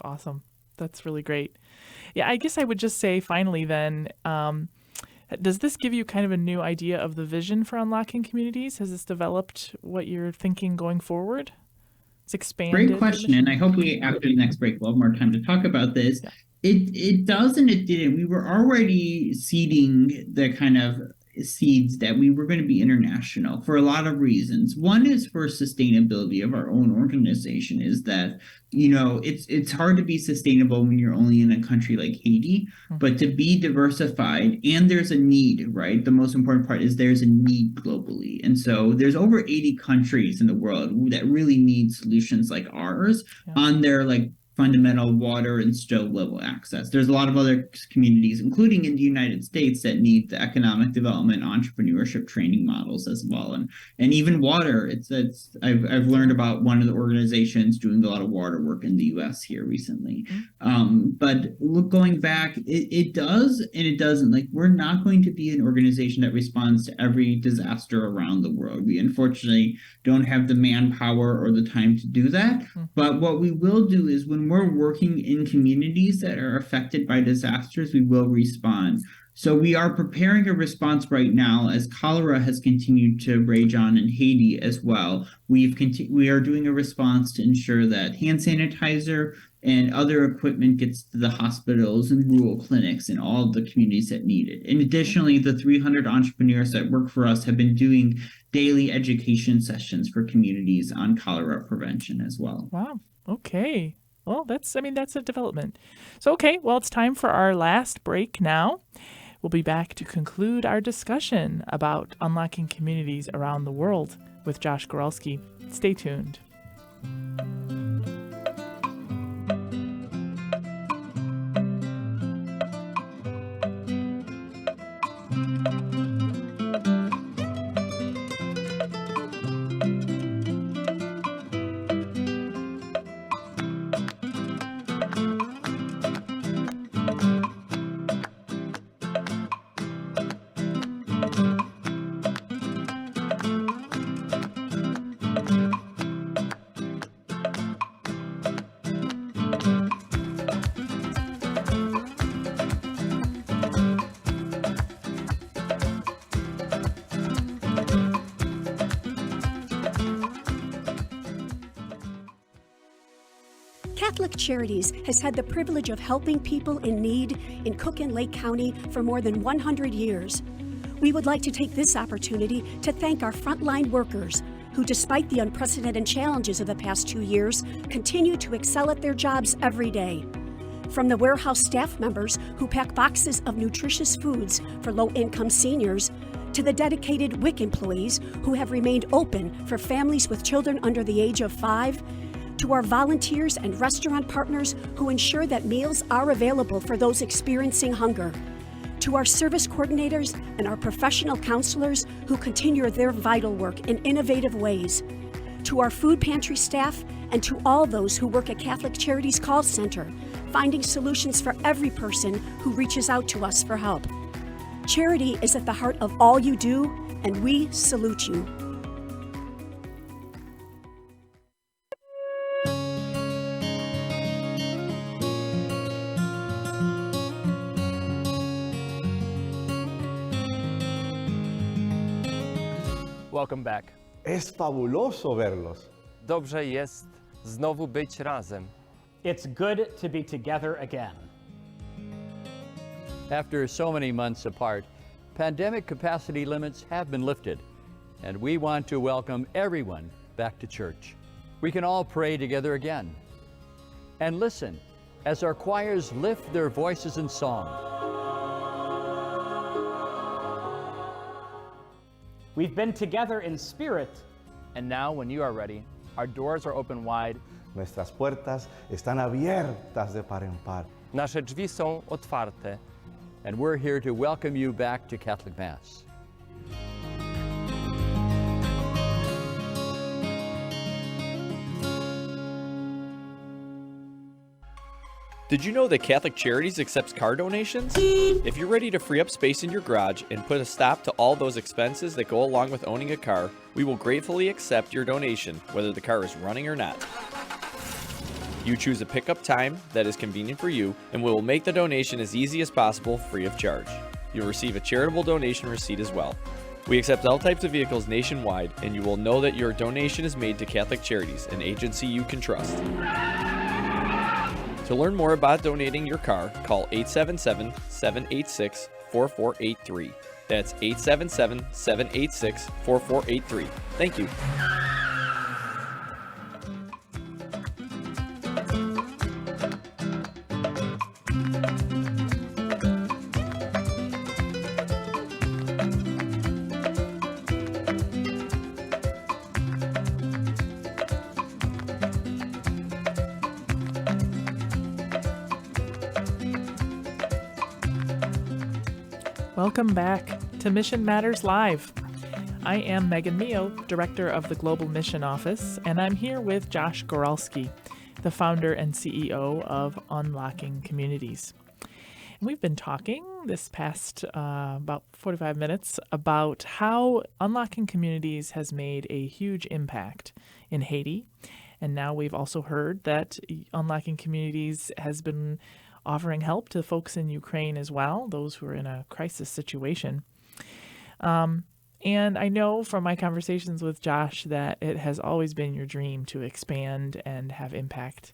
Awesome. That's really great. Yeah, I guess I would just say finally then, does this give you kind of a new idea of the vision for unlocking communities? Has this developed what you're thinking going forward? It's expanded. Great question, and I hope after the next break we'll have more time to talk about this. Yeah. It does and it didn't. We were already seeding the kind of seeds that we were going to be international for a lot of reasons. One is for sustainability of our own organization, is that it's hard to be sustainable when you're only in a country like Haiti, but to be diversified, and there's a need, right? The most important part is there's a need globally. And so there's over 80 countries in the world that really need solutions like ours on their fundamental water and stove level access. There's a lot of other communities, including in the United States, that need the economic development, entrepreneurship training models as well, and even water. I've learned about one of the organizations doing a lot of water work in the U.S. here recently. But going back, it does and it doesn't. We're not going to be an organization that responds to every disaster around the world. We unfortunately don't have the manpower or the time to do that. But what we will do is, when we're working in communities that are affected by disasters, we will respond. So we are preparing a response right now as cholera has continued to rage on in Haiti as well. We are doing a response to ensure that hand sanitizer and other equipment gets to the hospitals and rural clinics in all of the communities that need it. And additionally, the 300 entrepreneurs that work for us have been doing daily education sessions for communities on cholera prevention as well. Wow. Okay. Well, that's a development. So, okay, well, it's time for our last break now. We'll be back to conclude our discussion about unlocking communities around the world with Josh Goralski. Stay tuned. Catholic Charities has had the privilege of helping people in need in Cook and Lake County for more than 100 years. We would like to take this opportunity to thank our frontline workers who, despite the unprecedented challenges of the past 2 years, continue to excel at their jobs every day. From the warehouse staff members who pack boxes of nutritious foods for low-income seniors, to the dedicated WIC employees who have remained open for families with children under the age of 5, to our volunteers and restaurant partners who ensure that meals are available for those experiencing hunger, to our service coordinators and our professional counselors who continue their vital work in innovative ways, to our food pantry staff, and to all those who work at Catholic Charities Call Center, finding solutions for every person who reaches out to us for help. Charity is at the heart of all you do, and we salute you. Welcome back. Es fabuloso verlos. Dobrze jest znowu być razem. It's good to be together again. After so many months apart, pandemic capacity limits have been lifted, and we want to welcome everyone back to church. We can all pray together again. And listen as our choirs lift their voices in song. We've been together in spirit. And now, when you are ready, our doors are open wide. Nuestras puertas están abiertas de par en par. Nasze drzwi są otwarte. And we're here to welcome you back to Catholic Mass. Did you know that Catholic Charities accepts car donations? If you're ready to free up space in your garage and put a stop to all those expenses that go along with owning a car, we will gratefully accept your donation, whether the car is running or not. You choose a pickup time that is convenient for you, and we will make the donation as easy as possible, free of charge. You'll receive a charitable donation receipt as well. We accept all types of vehicles nationwide, and you will know that your donation is made to Catholic Charities, an agency you can trust. To learn more about donating your car, call 877-786-4483. That's 877-786-4483. Thank you. Welcome back to Mission Matters Live. I am Megan Mio, Director of the Global Mission Office, and I'm here with Josh Goralski, the founder and CEO of Unlocking Communities. And we've been talking this past about 45 minutes about how Unlocking Communities has made a huge impact in Haiti. And now we've also heard that Unlocking Communities has been offering help to folks in Ukraine as well, those who are in a crisis situation. And I know from my conversations with Josh that it has always been your dream to expand and have impact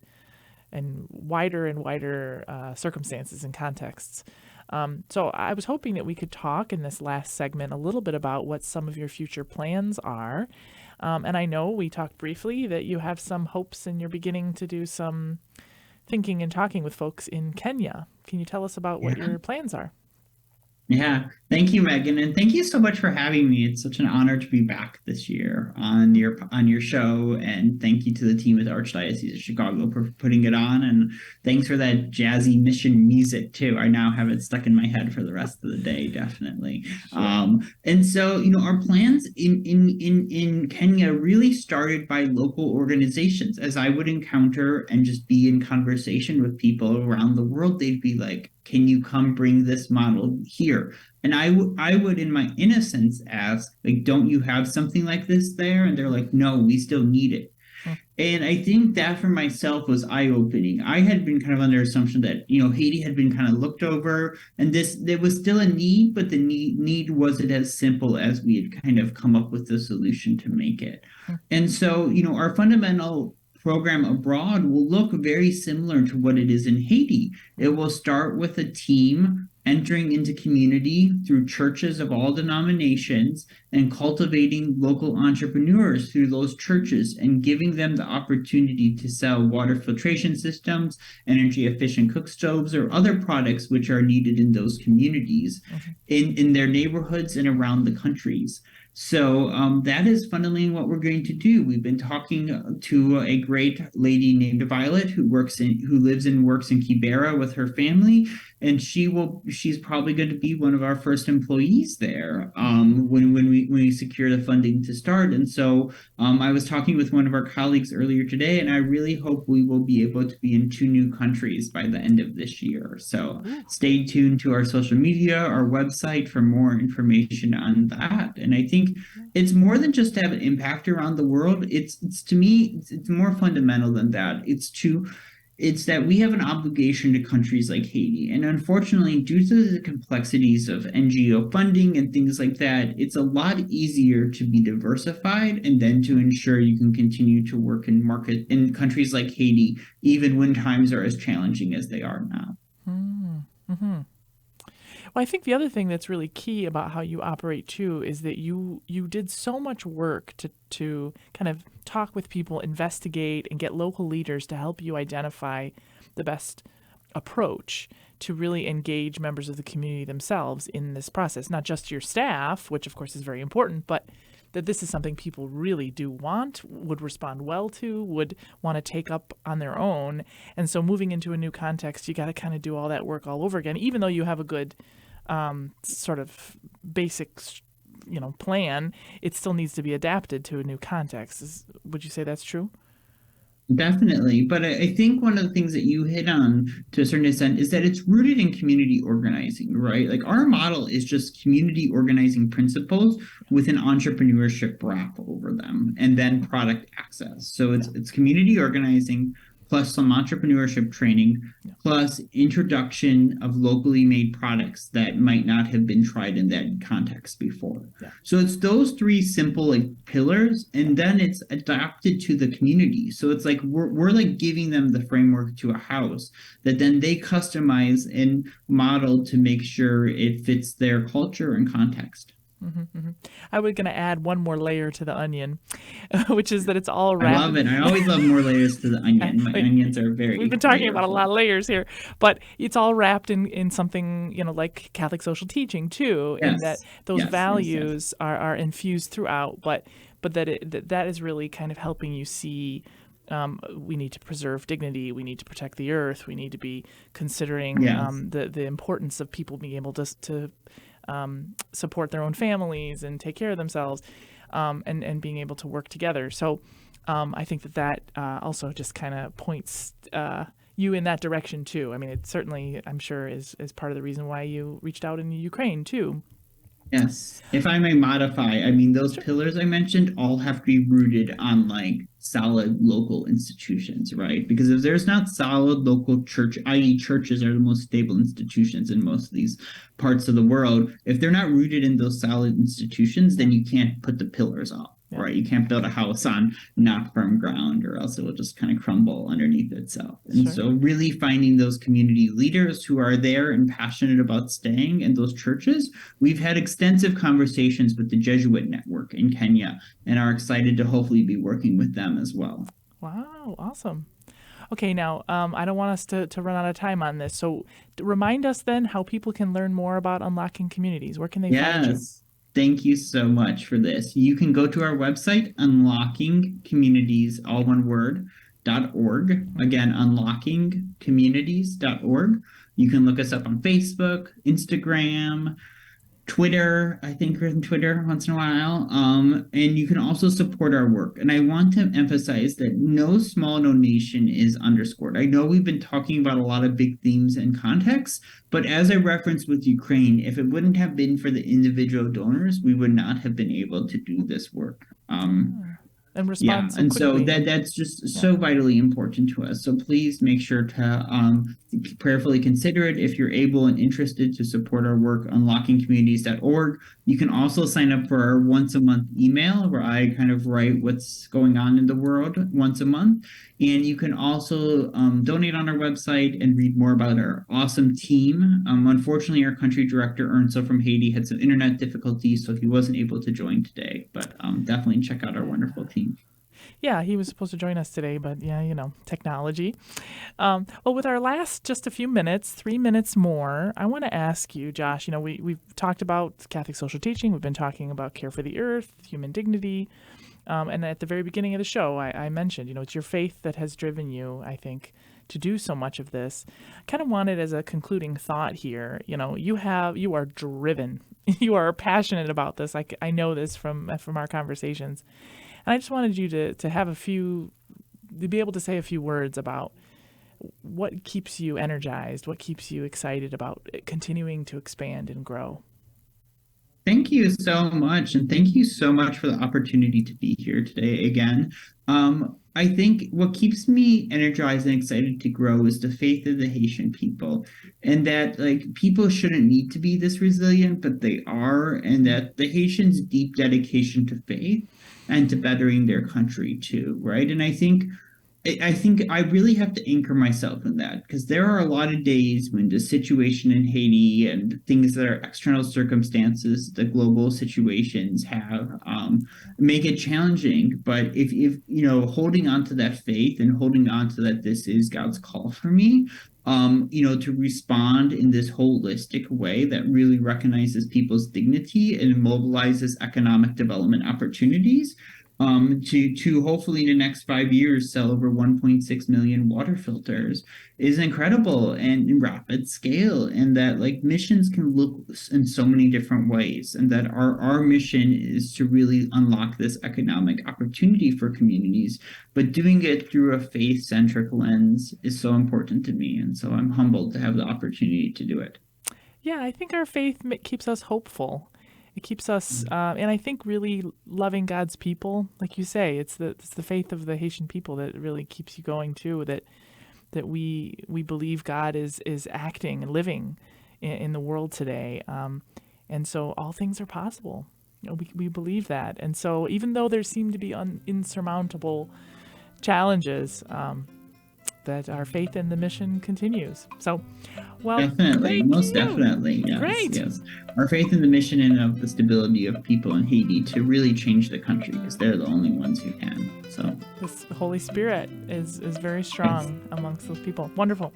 in wider and wider circumstances and contexts. So I was hoping that we could talk in this last segment a little bit about what some of your future plans are. And I know we talked briefly that you have some hopes and you're beginning to do some thinking and talking with folks in Kenya. Can you tell us about what your plans are? Yeah, thank you, Megan, and thank you so much for having me. It's such an honor to be back this year on your show, and thank you to the team at the Archdiocese of Chicago for putting it on, and thanks for that jazzy mission music too. I now have it stuck in my head for the rest of the day, definitely. Sure. And so, our plans in Kenya really started by local organizations. As I would encounter and just be in conversation with people around the world, they'd be like, can you come bring this model here? And I would, in my innocence, ask, like, don't you have something like this there? And they're like, no, we still need it. And I think that for myself was eye-opening. I had been kind of under assumption that, Haiti had been kind of looked over, and there was still a need, but the need wasn't as simple as we had kind of come up with the solution to make it. And so, our fundamental program abroad will look very similar to what it is in Haiti. It will start with a team entering into community through churches of all denominations and cultivating local entrepreneurs through those churches and giving them the opportunity to sell water filtration systems, energy efficient cook stoves, or other products which are needed in those communities in their neighborhoods and around the countries. So that is fundamentally what we're going to do. We've been talking to a great lady named Violet who lives and works in Kibera with her family, and she's probably going to be one of our first employees there when we secure the funding to start. And so I was talking with one of our colleagues earlier today, and I really hope we will be able to be in 2 new countries by the end of this year. So stay tuned to our social media, our website for more information on that. And I think it's more than just to have an impact around the world. It's to me, it's more fundamental than that. It's that we have an obligation to countries like Haiti. And unfortunately, due to the complexities of NGO funding and things like that, it's a lot easier to be diversified and then to ensure you can continue to work in market in countries like Haiti, even when times are as challenging as they are now. Mm-hmm. Well, I think the other thing that's really key about how you operate too is that you did so much work to kind of talk with people, investigate, and get local leaders to help you identify the best approach to really engage members of the community themselves in this process. Not just your staff, which of course is very important, but that this is something people really do want, would respond well to, would want to take up on their own. And so moving into a new context, you got to kind of do all that work all over again, even though you have a good sort of basic, plan. It still needs to be adapted to a new context. Would you say that's true? Definitely. But I think one of the things that you hit on to a certain extent is that it's rooted in community organizing, right? Like our model is just community organizing principles with an entrepreneurship wrap over them and then product access. So it's community organizing plus some entrepreneurship training, plus introduction of locally made products that might not have been tried in that context before. Yeah. So it's those 3 simple pillars, and then it's adapted to the community. So it's like we're like giving them the framework to a house that then they customize and model to make sure it fits their culture and context. I was going to add one more layer to the onion, which is that it's all wrapped. I love it. I always love more layers to the onion. My onions are very. We've been talking about a lot of layers here, but it's all wrapped in something like Catholic social teaching too, and that those values are infused throughout. But that is really kind of helping you see. We need to preserve dignity. We need to protect the earth. We need to be considering the importance of people being able to support their own families and take care of themselves, and being able to work together. So I think that also just kind of points you in that direction too. I mean, it certainly, I'm sure, is part of the reason why you reached out in Ukraine too. Yes. If I may modify, I mean, those pillars I mentioned all have to be rooted on solid local institutions, right? Because if there's not solid local church, i.e. churches are the most stable institutions in most of these parts of the world, if they're not rooted in those solid institutions, then you can't put the pillars up. Right, you can't build a house on not firm ground, or else it will just kind of crumble underneath itself. And so really finding those community leaders who are there and passionate about staying in those churches. We've had extensive conversations with the Jesuit network in Kenya and are excited to hopefully be working with them as well. Wow, awesome. Okay, now, I don't want us to run out of time on this. So remind us then how people can learn more about Unlocking Communities. Where can they find you? Yes. Thank you so much for this. You can go to our website, unlockingcommunities, all one word, .org. Again, unlockingcommunities.org. You can look us up on Facebook, Instagram, Twitter. I think we're on Twitter once in a while. And you can also support our work. And I want to emphasize that no small donation is underscored. I know we've been talking about a lot of big themes and contexts, but as I referenced with Ukraine, if it wouldn't have been for the individual donors, we would not have been able to do this work. And respond so quickly. So that's just so vitally important to us. So please make sure to prayerfully consider it. If you're able and interested to support our work, unlockingcommunities.org. You can also sign up for our once a month email where I kind of write what's going on in the world once a month. And you can also donate on our website and read more about our awesome team. Unfortunately, our country director, Ernso from Haiti, had some internet difficulties, so he wasn't able to join today. But definitely check out our wonderful team. Yeah, he was supposed to join us today, but technology. Well, with our last just a few minutes, 3 minutes more, I want to ask you, Josh, we've talked about Catholic social teaching. We've been talking about care for the earth, human dignity. And at the very beginning of the show, I mentioned, it's your faith that has driven you, I think, to do so much of this. I kind of wanted as a concluding thought here, you are driven. You are passionate about this. I know this from our conversations. And I just wanted you to be able to say a few words about what keeps you energized, what keeps you excited about continuing to expand and grow. Thank you so much. And thank you so much for the opportunity to be here today again. I think what keeps me energized and excited to grow is the faith of the Haitian people, and that people shouldn't need to be this resilient, but they are, and that the Haitians' deep dedication to faith and to bettering their country too, right? And I think I really have to anchor myself in that, because there are a lot of days when the situation in Haiti and things that are external circumstances, the global situations have make it challenging. But if holding on to that faith and holding on to that this is God's call for me, to respond in this holistic way that really recognizes people's dignity and mobilizes economic development opportunities, to hopefully in the next 5 years sell over 1.6 million water filters is incredible and in rapid scale. And that missions can look in so many different ways, and that our mission is to really unlock this economic opportunity for communities, but doing it through a faith-centric lens is so important to me. And so I'm humbled to have the opportunity to do it. Yeah, I think our faith keeps us hopeful. It keeps us, and I think really loving God's people, like you say, it's the faith of the Haitian people that really keeps you going too. That we believe God is acting and living in the world today, and so all things are possible. We believe that, and so even though there seem to be insurmountable challenges, that our faith in the mission continues. So, well, definitely, definitely, yes, great. Yes, our faith in the mission and of the stability of people in Haiti to really change the country, because they're the only ones who can. So, this Holy Spirit is very strong amongst those people. Wonderful.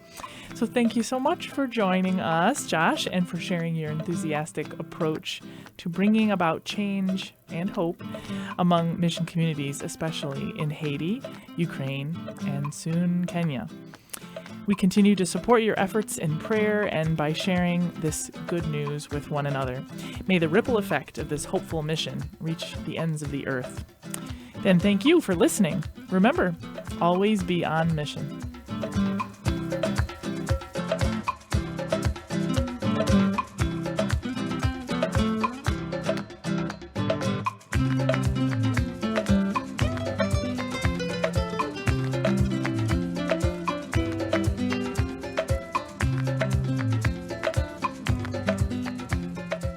So, thank you so much for joining us, Josh, and for sharing your enthusiastic approach to bringing about change and hope among mission communities, especially in Haiti, Ukraine, and soon Kenya. We continue to support your efforts in prayer and by sharing this good news with one another. May the ripple effect of this hopeful mission reach the ends of the earth. Then thank you for listening. Remember, always be on mission.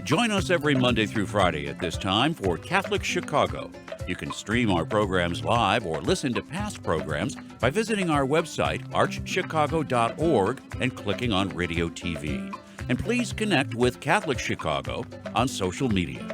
Join us every Monday through Friday at this time for Catholic Chicago. You can stream our programs live or listen to past programs by visiting our website, archchicago.org, and clicking on Radio TV. And please connect with Catholic Chicago on social media.